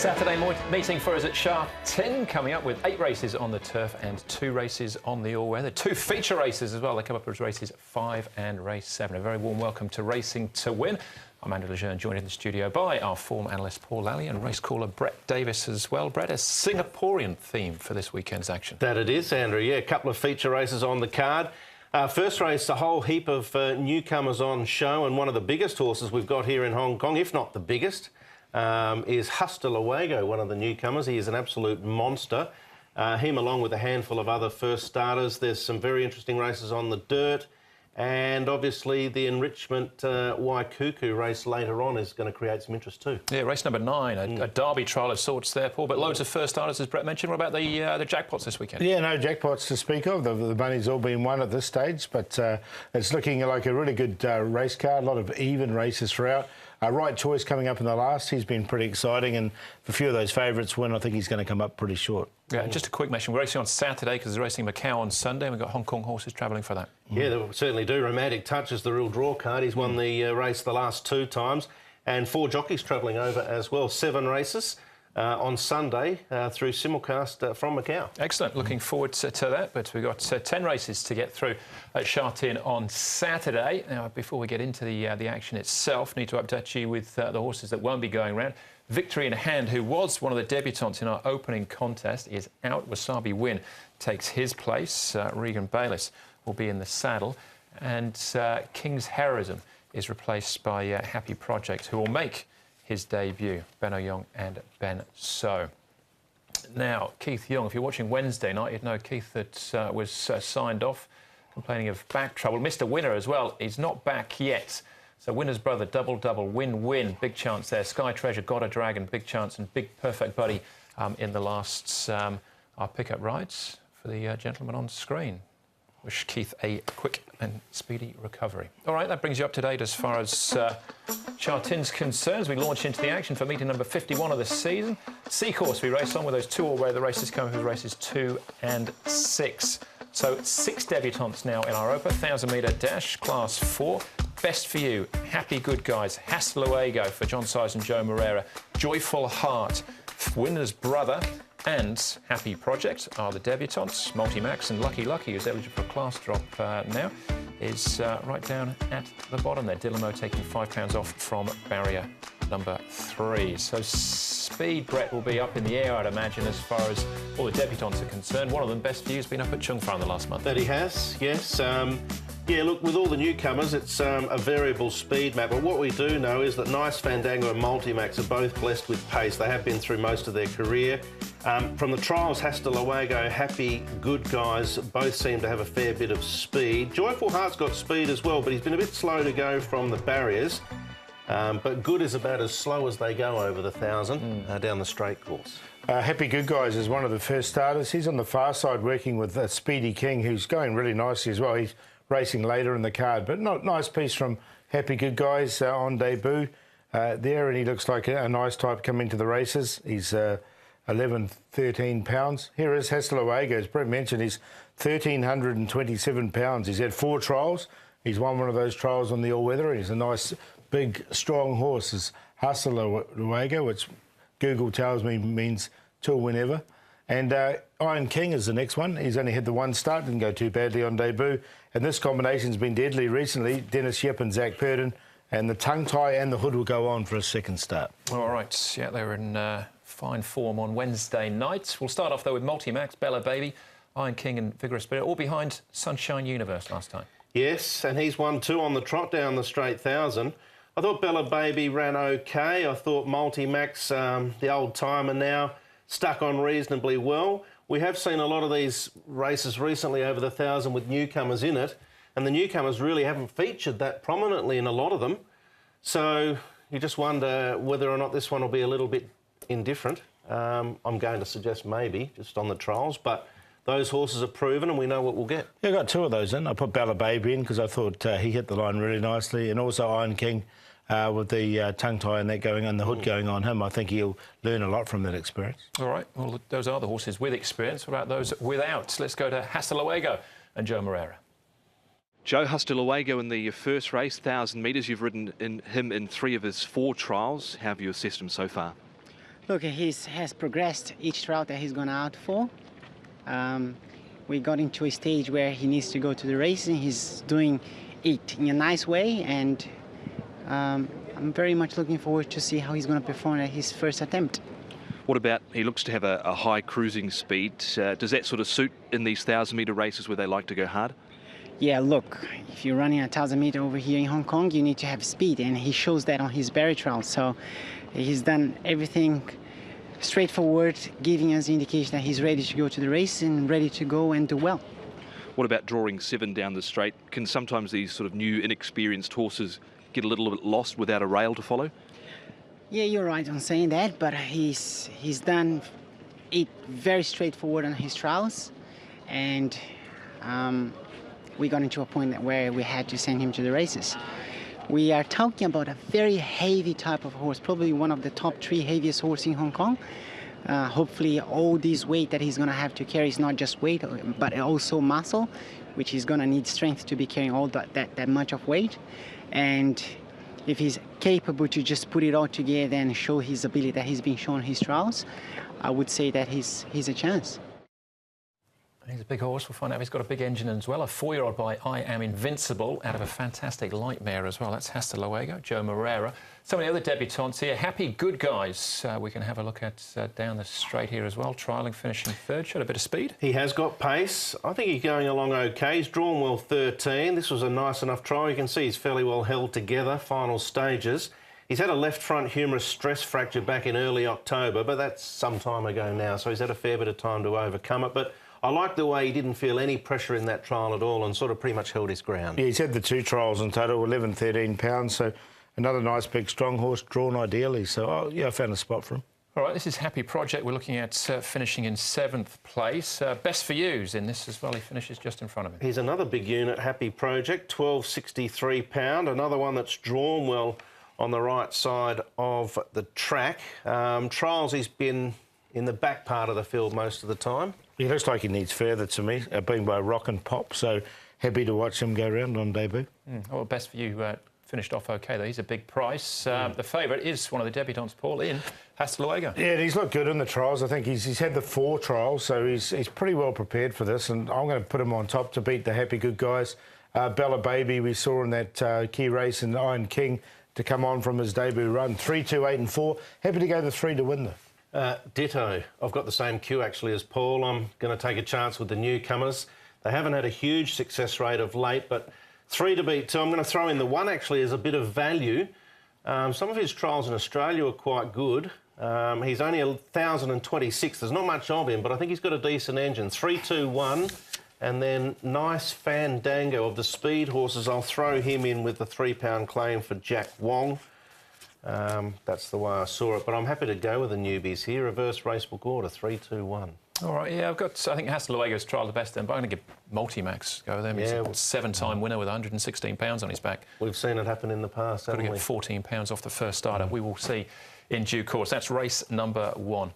Saturday meeting for us at Sha Tin, coming up with 8 races on the turf and 2 races on the all-weather. 2 feature races as well. They come up as races 5 and race 7. A very warm welcome to Racing to Win. I'm Andrew Lejeune, joined in the studio by our form analyst Paul Lally and race caller Brett Davis as well. Brett, a Singaporean theme for this weekend's action. That it is, Andrew. Yeah, a couple of feature races on the card. First race, a whole heap of newcomers on show, and one of the biggest horses we've got here in Hong Kong, if not the biggest, is Hasta Luego, one of the newcomers. He is an absolute monster. Him along with a handful of other first starters. There's some very interesting races on the dirt, and obviously the enrichment Waikuku race later on is going to create some interest too. Yeah, race number 9, a derby trial of sorts there, Paul, but loads of first starters, as Brett mentioned. What about the jackpots this weekend? Yeah, no jackpots to speak of. The money's all been won at this stage, but it's looking like a really good race card, a lot of even races throughout. Right Choice coming up in the last. He's been pretty exciting, and if a few of those favourites win, I think he's going to come up pretty short. Yeah, just a quick mention. We're racing on Saturday because there's racing Macau on Sunday, and we've got Hong Kong horses travelling for that. Yeah, they certainly do. Romantic Touch is the real draw card. He's won the race the last 2 times, and 4 jockeys travelling over as well. 7 races on Sunday through simulcast from Macau. Excellent. Looking forward to that. But we've got 10 races to get through at Sha Tin on Saturday. Now, before we get into the action itself, need to update you with the horses that won't be going round. Victory in Hand, who was one of the debutants in our opening contest, is out. Wasabi Win takes his place. Regan Bayliss will be in the saddle. And King's Heroism is replaced by Happy Project, who will make his debut, Ben O'Young and Ben So. Now, Keith Young, if you're watching Wednesday night, you'd know Keith that was signed off, complaining of back trouble. Mr. Winner as well, he's not back yet. So Winner's brother, double, win, big chance there. Sky Treasure, Got a Dragon, big chance, and Big Perfect Buddy in the last our pickup rides for the gentleman on screen. Wish Keith a quick and speedy recovery. All right, that brings you up to date as far as Sha Tin's concerned. As we launch into the action for meeting number 51 of the season. Seacourse, we race on with those 2 all-weather races coming with races 2 and 6. So 6 debutants now in our Open 1,000-metre dash, class 4. Best for You, Happy Good Guys, Hasta Luego for John Size and Joe Moreira, Joyful Heart, Winner's Brother, and Happy Project are the debutants. Multi-Max and Lucky, who's eligible for a class drop now, is right down at the bottom there. Dillamo taking £5 off from barrier number 3. So speed, Brett, will be up in the air, I'd imagine, as far as all the debutants are concerned. One of them, Best for You, has been up at Chung Fa in the last month. That he has, yes. Yeah, look, with all the newcomers, it's a variable speed map. But what we do know is that Nice Fandango and Multimax are both blessed with pace. They have been through most of their career. From the trials, Hasta Luego, Happy Good Guys both seem to have a fair bit of speed. Joyful Heart's got speed as well, but he's been a bit slow to go from the barriers. But Good is about as slow as they go over the 1,000 down the straight course. Happy Good Guys is one of the first starters. He's on the far side working with Speedy King, who's going really nicely as well. He's racing later in the card, but nice piece from Happy Good Guys on debut there, and he looks like a nice type coming to the races. He's 11, 13 pounds. Here is Hasta Luego, as Brett mentioned, he's 1,327 pounds. He's had 4 trials. He's won one of those trials on the all-weather. He's a nice, big, strong horse. It's Hasta Luego, which Google tells me means till whenever. And Iron King is the next one. He's only had the 1 start, didn't go too badly on debut. And this combination's been deadly recently. Dennis Yip and Zach Purden. And the tongue tie and the hood will go on for a 2nd start. All right. Yeah, they were in fine form on Wednesday night. We'll start off, though, with Multi-Max, Bella Baby, Iron King and Vigorous Spirit, all behind Sunshine Universe last time. Yes, and he's won 2 on the trot down the straight 1,000. I thought Bella Baby ran OK. I thought Multi-Max, the old-timer now, stuck on reasonably well. We have seen a lot of these races recently over the 1,000 with newcomers in it, and the newcomers really haven't featured that prominently in a lot of them. So you just wonder whether or not this one will be a little bit indifferent. I'm going to suggest maybe, just on the trials, but those horses are proven and we know what we'll get. Yeah, I got 2 of those in. I put Bella Baby in because I thought he hit the line really nicely, and also Iron King with the tongue tie and that going on, the hood going on him. I think he'll learn a lot from that experience. All right, well, those are the horses with experience. What about those without? Let's go to Hasta Luego and Joe Moreira. Joe, Hasta Luego in the first race, 1,000 metres. You've ridden him in 3 of his 4 trials. How have you assessed him so far? Look, he has progressed each route that he's gone out for. We got into a stage where he needs to go to the race, and he's doing it in a nice way, and I'm very much looking forward to see how he's going to perform at his first attempt. What about, he looks to have a high cruising speed. Does that sort of suit in these 1,000-metre races where they like to go hard? Yeah, look, if you're running 1,000 meter over here in Hong Kong, you need to have speed, and he shows that on his barrier trial. So he's done everything straightforward, giving us the indication that he's ready to go to the race and ready to go and do well. What about drawing 7 down the straight? Can sometimes these sort of new, inexperienced horses get a little bit lost without a rail to follow? Yeah, you're right on saying that, but he's done it very straightforward on his trials, and we got into a point where we had to send him to the races. We are talking about a very heavy type of horse, probably one of the top 3 heaviest horses in Hong Kong. Hopefully all this weight that he's going to have to carry is not just weight, but also muscle, which he's going to need strength to be carrying all that much of weight. And if he's capable to just put it all together and show his ability that he's been shown in his trials, I would say that he's a chance. He's a big horse. We'll find out if he's got a big engine as well. A 4-year-old by I Am Invincible out of a fantastic light mare as well. That's Hasta Luego, Joe Moreira. Some of the other debutants here. Happy Good Guys. We can have a look at down the straight here as well. Trialling, finishing third. Showed a bit of speed. He has got pace. I think he's going along okay. He's drawn well 13. This was a nice enough trial. You can see he's fairly well held together, final stages. He's had a left front humerus stress fracture back in early October, but that's some time ago now, so he's had a fair bit of time to overcome it. But I like the way he didn't feel any pressure in that trial at all and sort of pretty much held his ground. Yeah, he's had the 2 trials in total, 11, 13 pounds, so another nice big strong horse, drawn ideally. So, yeah, I found a spot for him. All right, this is Happy Project. We're looking at finishing in 7th place. Best for You's in this as well. He finishes just in front of him. Here's another big unit, Happy Project, 1263 pound. Another one that's drawn well on the right side of the track. Trials, he's been in the back part of the field most of the time. He looks like he needs further to me, being by Rock and Pop, so happy to watch him go around on debut. Well, Best for You finished off OK, though. He's a big price. The favourite is one of the debutants, Paul, in Hasta Luego. Yeah, he's looked good in the trials. I think he's had the 4 trials, so he's pretty well prepared for this, and I'm going to put him on top to beat the Happy Good Guys. Bella Baby, we saw in that key race in Iron King to come on from his debut run. 3, 2, 8 and 4. Happy to go the 3 to win, though. Ditto. I've got the same cue actually as Paul. I'm going to take a chance with the newcomers. They haven't had a huge success rate of late, but 3 to beat 2. I'm going to throw in the 1 actually as a bit of value. Some of his trials in Australia are quite good. He's only 1,026. There's not much of him, but I think he's got a decent engine. 3, 2, 1. And then Nice Fandango of the speed horses. I'll throw him in with the £3 claim for Jack Wong. That's the way I saw it, but I'm happy to go with the newbies here. Reverse racebook order, 3, 2, 1. All right, yeah, I've got, I think Hasta Luego's trial the best then, but I'm going to give Multimax a go with him. He's a 7-time winner with £116 on his back. We've seen it happen in the past, haven't we? Got to get £14 off the first starter. We will see in due course. That's race number 1.